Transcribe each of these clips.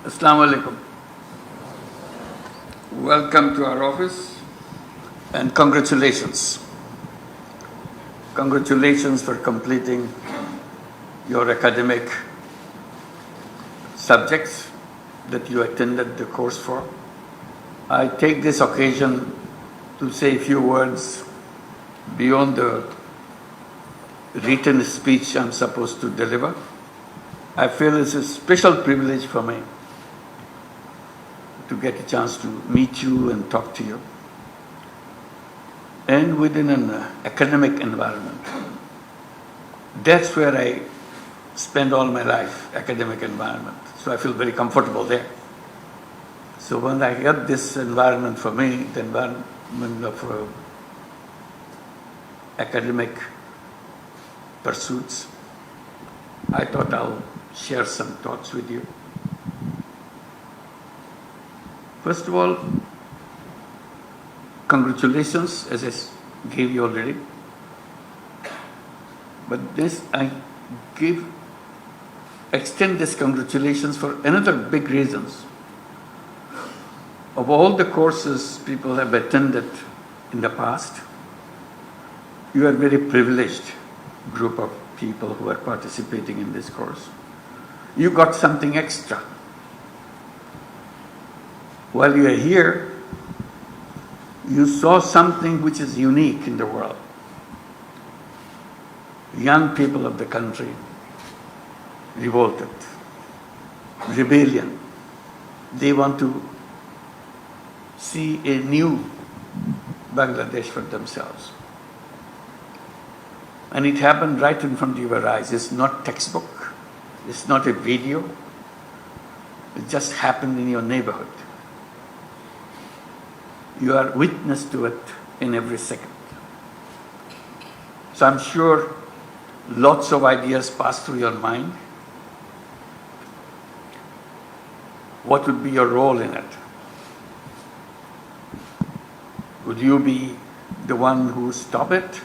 Assalamu alaikum. Welcome to our office and congratulations. Congratulations for completing your academic subjects that you attended the course for. I take this occasion to say a few words beyond the written speech I'm supposed to deliver. I feel it's a special privilege for me to get a chance to meet you and talk to you, and within an academic environment. That's where I spend all my life, academic environment. So I feel very comfortable there. So when I got this environment for me, the environment of academic pursuits, I thought I'll share some thoughts with you. First of all, congratulations, as I gave you already. But this, I extend this congratulations for another big reasons. Of all the courses people have attended in the past, you are a very privileged group of people who are participating in this course. You got something extra. While you are here, you saw something which is unique in the world. Young people of the country revolted, rebellion. They want to see a new Bangladesh for themselves. And it happened right in front of your eyes. It's not textbook. It's not a video. It just happened in your neighborhood. You are witness to it in every second. So I'm sure lots of ideas pass through your mind. What would be your role in it? Would you be the one who stop it?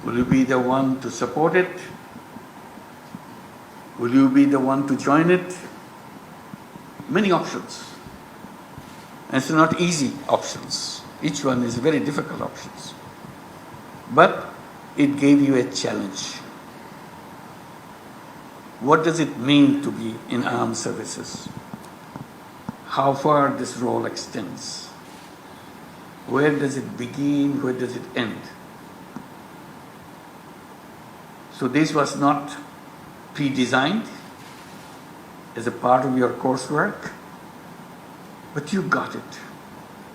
Will you be the one to support it? Will you be the one to join it? Many options. And it's not easy options. Each one is very difficult options. But it gave you a challenge. What does it mean to be in armed services? How far this role extends? Where does it begin? Where does it end? So this was not pre-designed as a part of your coursework, but you got it.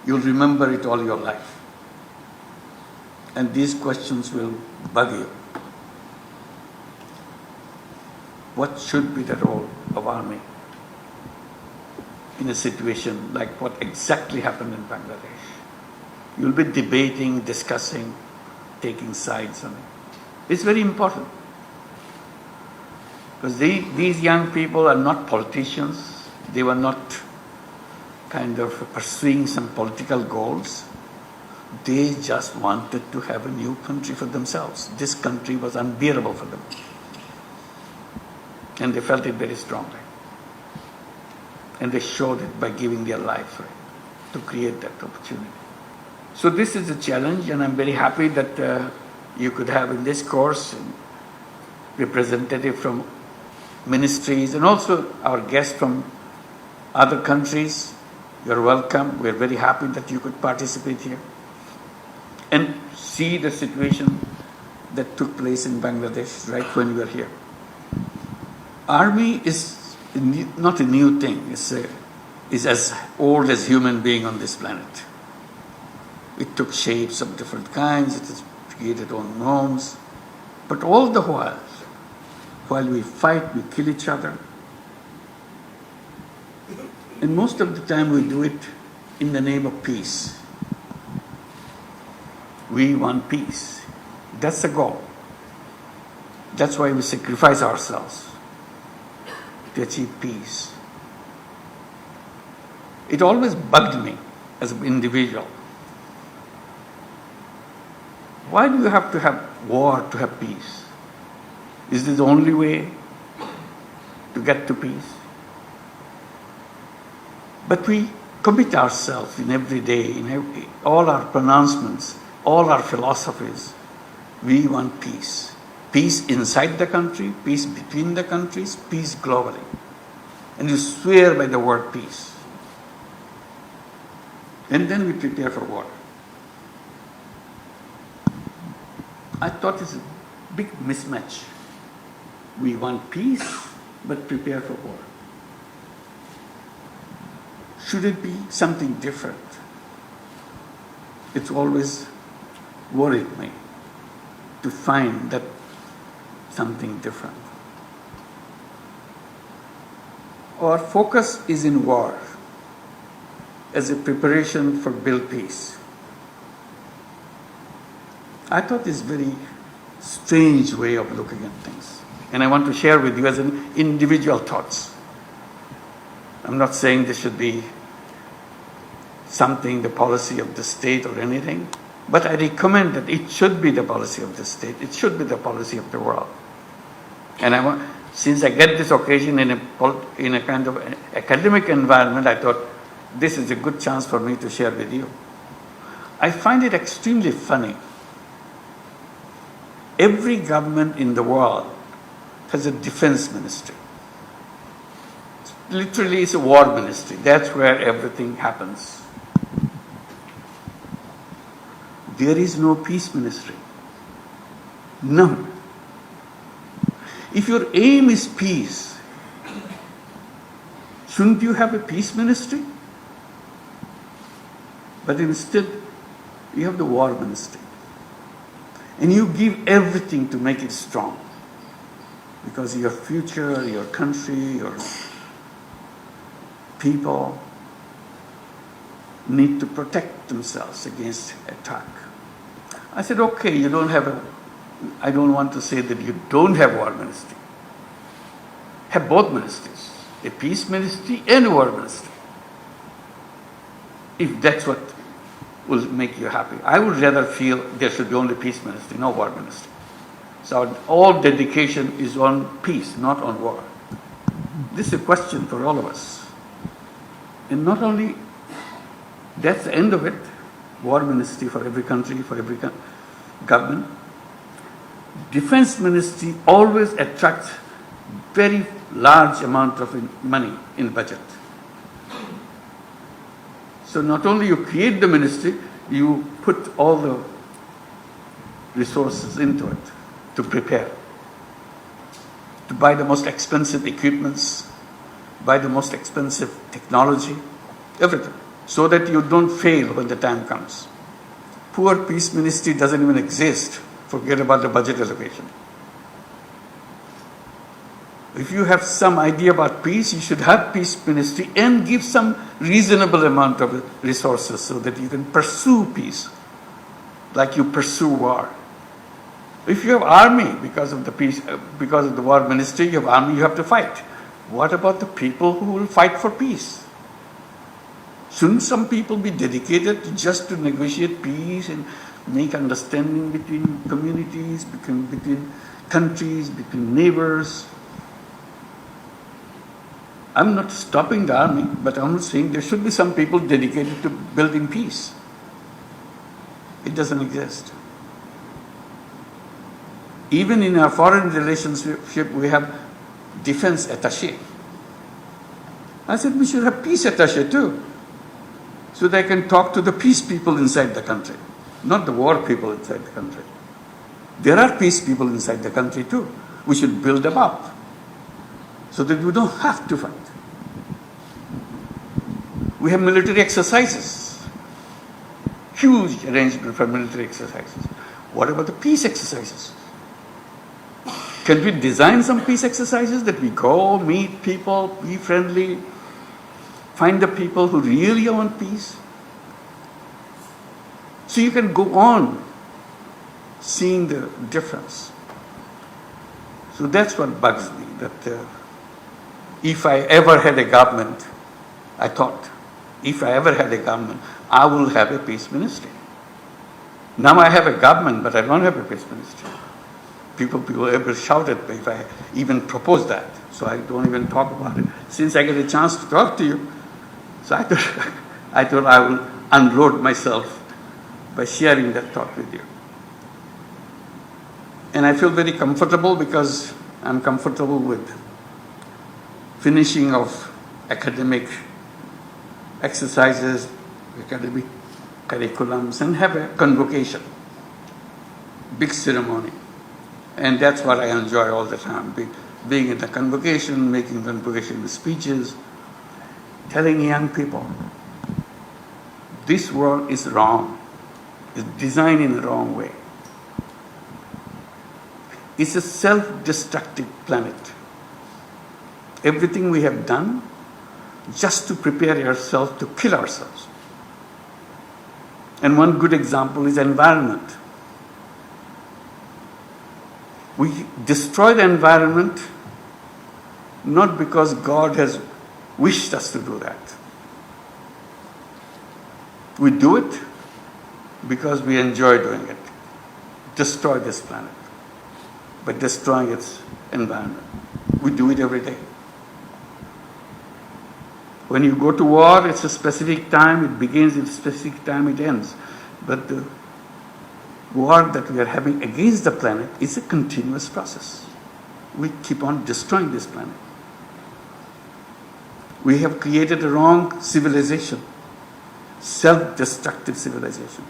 You'll remember it all your life. And these questions will bug you. What should be the role of army in a situation like what exactly happened in Bangladesh? You'll be debating, discussing, taking sides on it. It's very important. Because these young people are not politicians. They were not kind of pursuing some political goals. They just wanted to have a new country for themselves. This country was unbearable for them. And they felt it very strongly. And they showed it by giving their life for it, to create that opportunity. So this is a challenge, and I'm very happy that you could have in this course representative from ministries and also our guests from other countries. You're welcome. We're very happy that you could participate here and see the situation that took place in Bangladesh right when you were here. Army is not a new thing. It's as old as human being on this planet. It took shapes of different kinds. It has created own norms. But all the while we fight, we kill each other. And most of the time we do it in the name of peace. We want peace. That's the goal. That's why we sacrifice ourselves to achieve peace. It always bugged me as an individual. Why do you have to have war to have peace? Is this the only way to get to peace? But we commit ourselves in every day, all our pronouncements, all our philosophies. We want peace. Peace inside the country, peace between the countries, peace globally. And you swear by the word peace. And then we prepare for war. I thought it's a big mismatch. We want peace, but prepare for war. Should it be something different? It's always worried me to find that something different. Our focus is in war as a preparation for build peace. I thought this very strange way of looking at things. And I want to share with you as an individual thoughts. I'm not saying this should be something, the policy of the state or anything, but I recommend that it should be the policy of the state. It should be the policy of the world. And since I get this occasion in a kind of academic environment, I thought this is a good chance for me to share with you. I find it extremely funny. Every government in the world has a defense ministry. Literally, it's a war ministry. That's where everything happens. There is no peace ministry. None. If your aim is peace, shouldn't you have a peace ministry? But instead, you have the war ministry. And you give everything to make it strong. Because your future, your country, your people need to protect themselves against attack. I said, okay, I don't want to say that you don't have war ministry. Have both ministries, a peace ministry and a war ministry. If that's what will make you happy. I would rather feel there should be only peace ministry, no war ministry. So all dedication is on peace, not on war. This is a question for all of us. And not only that's the end of it, war ministry for every country, for every government. Defense ministry always attracts very large amount of money in budget. So not only you create the ministry, you put all the resources into it to prepare, to buy the most expensive equipments, buy the most expensive technology, everything, so that you don't fail when the time comes. Poor peace ministry doesn't even exist. Forget about the budget allocation. If you have some idea about peace, you should have peace ministry and give some reasonable amount of resources so that you can pursue peace, like you pursue war. If you have army because of the war ministry, you have army, you have to fight. What about the people who will fight for peace? Shouldn't some people be dedicated just to negotiate peace and make understanding between communities, between countries, between neighbors? I'm not stopping the army, but I'm saying there should be some people dedicated to building peace. It doesn't exist. Even in our foreign relationship, we have defense attaché. I said we should have peace attaché too, so they can talk to the peace people inside the country, not the war people inside the country. There are peace people inside the country too. We should build them up so that we don't have to fight. We have military exercises, huge arrangement for military exercises. What about the peace exercises? Can we design some peace exercises that we go, meet people, be friendly, find the people who really want peace? So you can go on seeing the difference. So that's what bugs me, that if I ever had a government, I thought, if I ever had a government, I will have a peace ministry. Now I have a government, but I don't have a peace ministry. People ever shout at me if I even propose that. So I don't even talk about it. Since I get a chance to talk to you, So I thought I will unload myself by sharing that thought with you. And I feel very comfortable because I'm comfortable with finishing of academic exercises, academic curriculums, and have a convocation, big ceremony. And that's what I enjoy all the time, being in the convocation, making convocation speeches, telling young people, this world is wrong, it's designed in the wrong way. It's a self-destructive planet. Everything we have done just to prepare ourselves to kill ourselves. And one good example is environment. We destroy the environment not because God has wished us to do that. We do it because we enjoy doing it. Destroy this planet by destroying its environment. We do it every day. When you go to war, it's a specific time, it begins at a specific time, it ends. But the war that we are having against the planet is a continuous process. We keep on destroying this planet. We have created a wrong civilization, self-destructive civilization.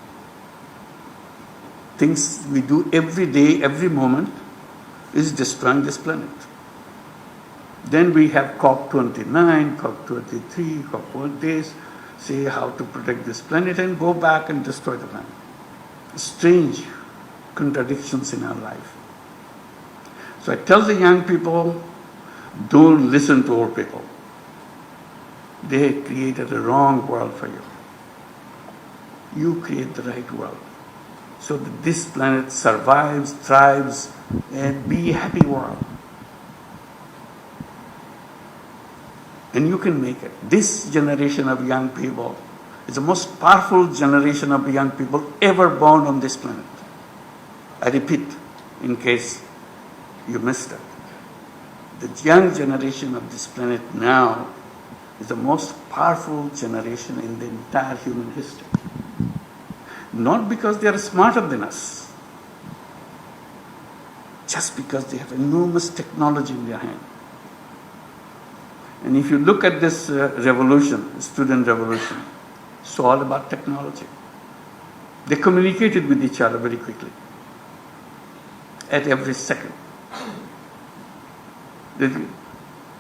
Things we do every day, every moment, is destroying this planet. Then we have COP29, COP23, COP1 days, say how to protect this planet and go back and destroy the planet. Strange contradictions in our life. So I tell the young people, don't listen to old people. They created a wrong world for you. You create the right world so that this planet survives, thrives, and be a happy world. And you can make it. This generation of young people is the most powerful generation of young people ever born on this planet. I repeat, in case you missed it. The young generation of this planet now is the most powerful generation in the entire human history. Not because they are smarter than us, just because they have enormous technology in their hand. And if you look at this revolution, student revolution, it's all about technology. They communicated with each other very quickly, at every second. They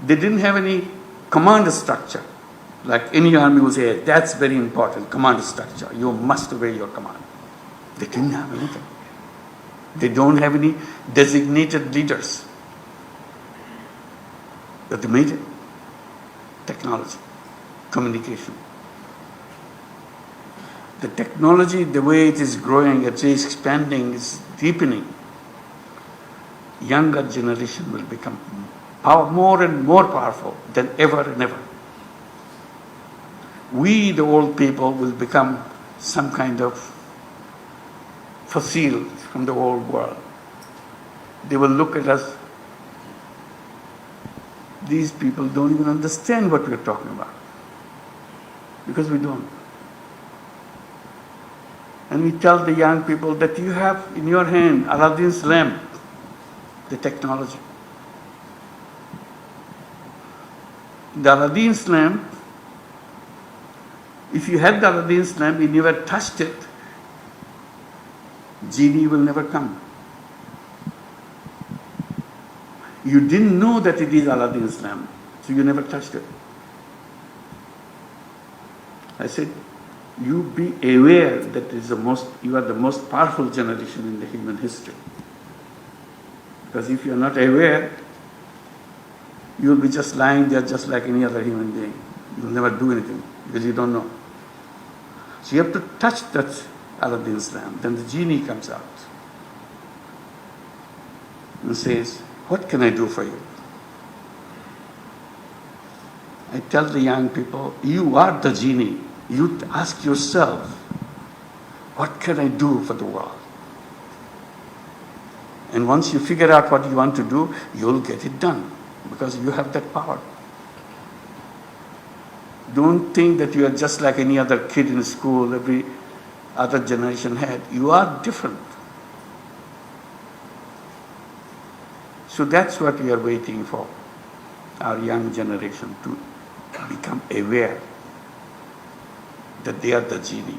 didn't have any command structure. Like any army will say, that's very important, command structure. You must obey your command. They didn't have anything. They don't have any designated leaders. But they made it. Technology, communication. The technology, the way it is growing, it is expanding, is deepening. Younger generation will become more and more powerful than ever and ever. We, the old people, will become some kind of fossil from the old world. They will look at us. These people don't even understand what we're talking about. Because we don't. And we tell the young people that you have in your hand Aladdin's lamp, the technology. The Aladdin's lamp, if you had the Aladdin's lamp and you never touched it, genie will never come. You didn't know that it is Aladdin's lamp, so you never touched it. I said, you be aware that you are the most powerful generation in the human history. Because if you are not aware, you will be just lying there just like any other human being. You will never do anything because you don't know. So you have to touch that Aladdin's lamp. Then the genie comes out and says, what can I do for you? I tell the young people, you are the genie. You ask yourself, what can I do for the world? And once you figure out what you want to do, you'll get it done because you have that power. Don't think that you are just like any other kid in school, every other generation had. You are different. So that's what we are waiting for, our young generation to become aware that they are the genie.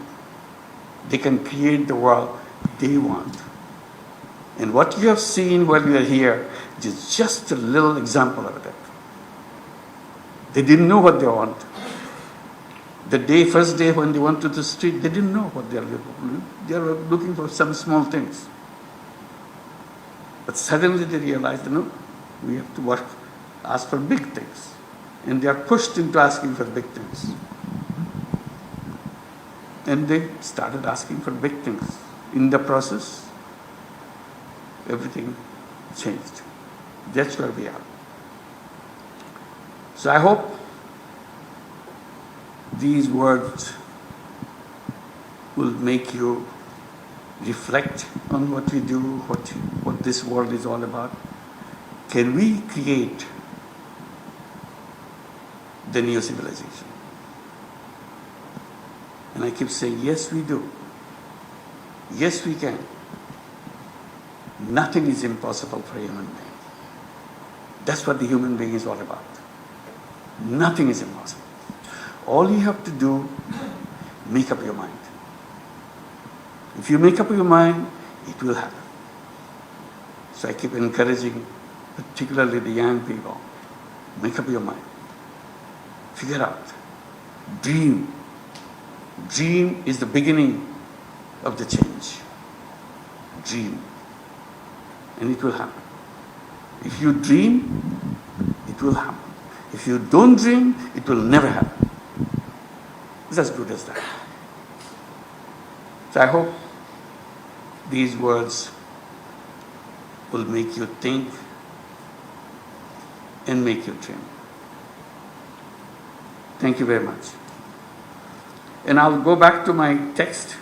They can create the world they want. And what you have seen while you are here is just a little example of that. They didn't know what they want. The first day when they went to the street, they didn't know what they are looking for. They were looking for some small things. But suddenly they realized, no, we have to work, ask for big things. And they are pushed into asking for big things. And they started asking for big things. In the process, everything changed. That's where we are. So I hope these words will make you reflect on what we do, what this world is all about. Can we create the new civilization? And I keep saying, yes, we do. Yes, we can. Nothing is impossible for a human being. That's what the human being is all about. Nothing is impossible. All you have to do, make up your mind. If you make up your mind, it will happen. So I keep encouraging, particularly the young people, make up your mind. Figure out. Dream. Dream is the beginning of the change. Dream. And it will happen. If you dream, it will happen. If you don't dream, it will never happen. It's as good as that. So I hope these words will make you think and make you dream. Thank you very much. And I'll go back to my text.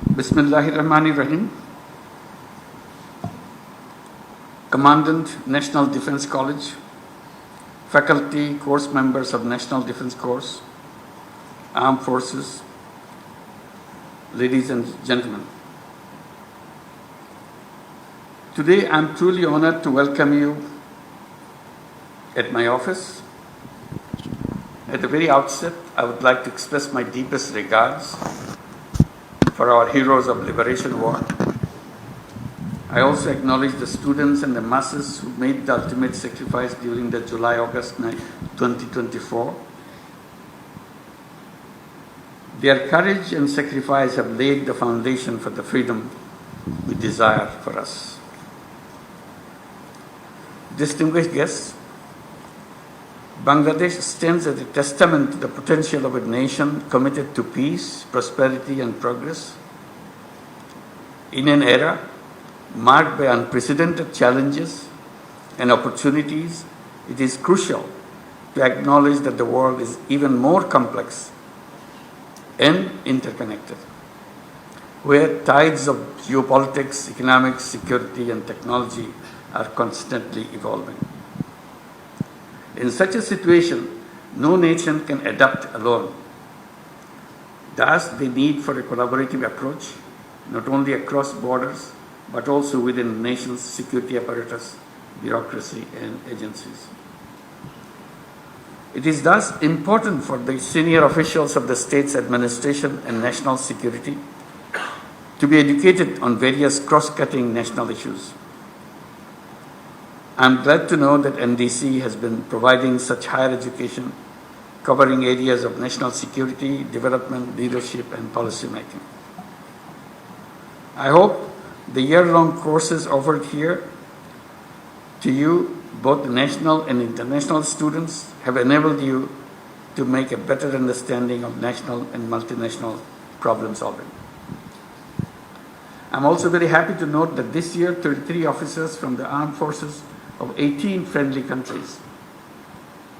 Bismillahirrahmanirrahim. Commandant, National Defense College, faculty, course members of National Defense Course, Armed Forces, ladies and gentlemen. Today I'm truly honored to welcome you at my office. At the very outset, I would like to express my deepest regards for our heroes of liberation war. I also acknowledge the students and the masses who made the ultimate sacrifice during the July-August 2024. Their courage and sacrifice have laid the foundation for the freedom we desire for us. Distinguished guests, Bangladesh stands as a testament to the potential of a nation committed to peace, prosperity, and progress. In an era marked by unprecedented challenges and opportunities, it is crucial to acknowledge that the world is even more complex and interconnected, where tides of geopolitics, economics, security, and technology are constantly evolving. In such a situation, no nation can adapt alone. Thus, the need for a collaborative approach, not only across borders, but also within the nation's security apparatus, bureaucracy, and agencies. It is thus important for the senior officials of the state's administration and national security to be educated on various cross-cutting national issues. I am glad to know that NDC has been providing such higher education covering areas of national security, development, leadership, and policy making. I hope the year-long courses offered here to you, both national and international students, have enabled you to make a better understanding of national and multinational problem solving. I'm also very happy to note that this year 33 officers from the armed forces of 18 friendly countries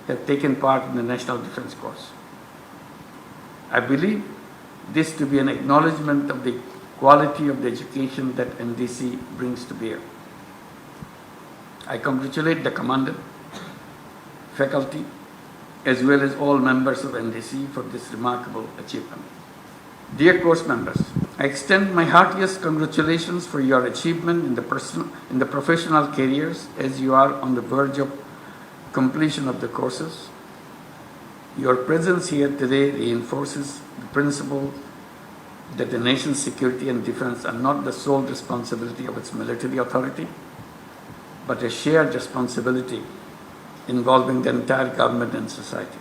have taken part in the National Defense Course. I believe this to be an acknowledgement of the quality of the education that NDC brings to bear. I congratulate the commandant, faculty, as well as all members of NDC for this remarkable achievement. Dear course members, I extend my heartiest congratulations for your achievement in the professional careers as you are on the verge of completion of the courses. Your presence here today reinforces the principle that the nation's security and defense are not the sole responsibility of its military authority, but a shared responsibility involving the entire government and society.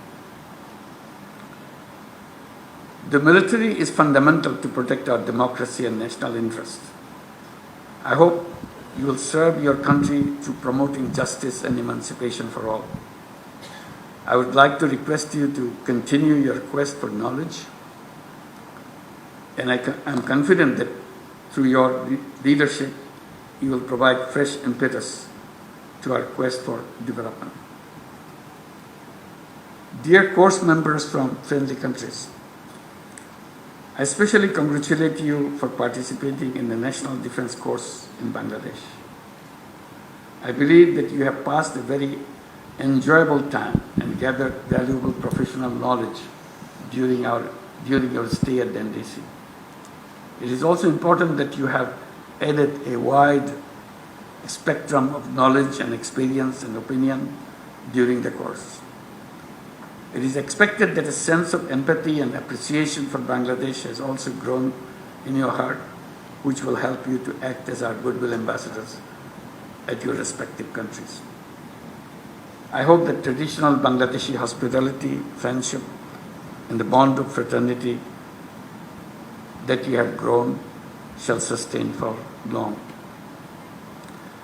The military is fundamental to protect our democracy and national interest. I hope you will serve your country through promoting justice and emancipation for all. I would like to request you to continue your quest for knowledge, and I'm confident that through your leadership, you will provide fresh impetus to our quest for development. Dear course members from friendly countries, I especially congratulate you for participating in the National Defense Course in Bangladesh. I believe that you have passed a very enjoyable time and gathered valuable professional knowledge during your stay at the NDC. It is also important that you have added a wide spectrum of knowledge and experience and opinion during the course. It is expected that a sense of empathy and appreciation for Bangladesh has also grown in your heart, which will help you to act as our goodwill ambassadors at your respective countries. I hope that traditional Bangladeshi hospitality, friendship, and the bond of fraternity that you have grown shall sustain for long.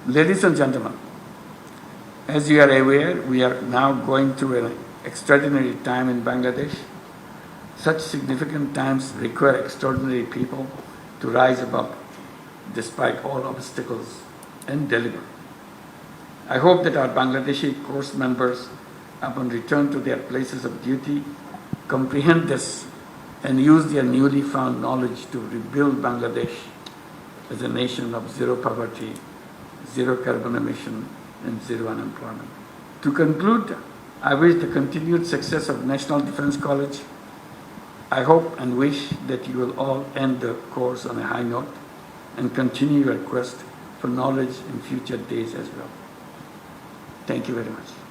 Ladies and gentlemen, as you are aware, we are now going through an extraordinary time in Bangladesh. Such significant times require extraordinary people to rise above despite all obstacles and deliver. I hope that our Bangladeshi course members, upon return to their places of duty, comprehend this and use their newly found knowledge to rebuild Bangladesh as a nation of zero poverty, zero carbon emission, and zero unemployment. To conclude, I wish the continued success of National Defense College. I hope and wish that you will all end the course on a high note and continue your quest for knowledge in future days as well. Thank you very much.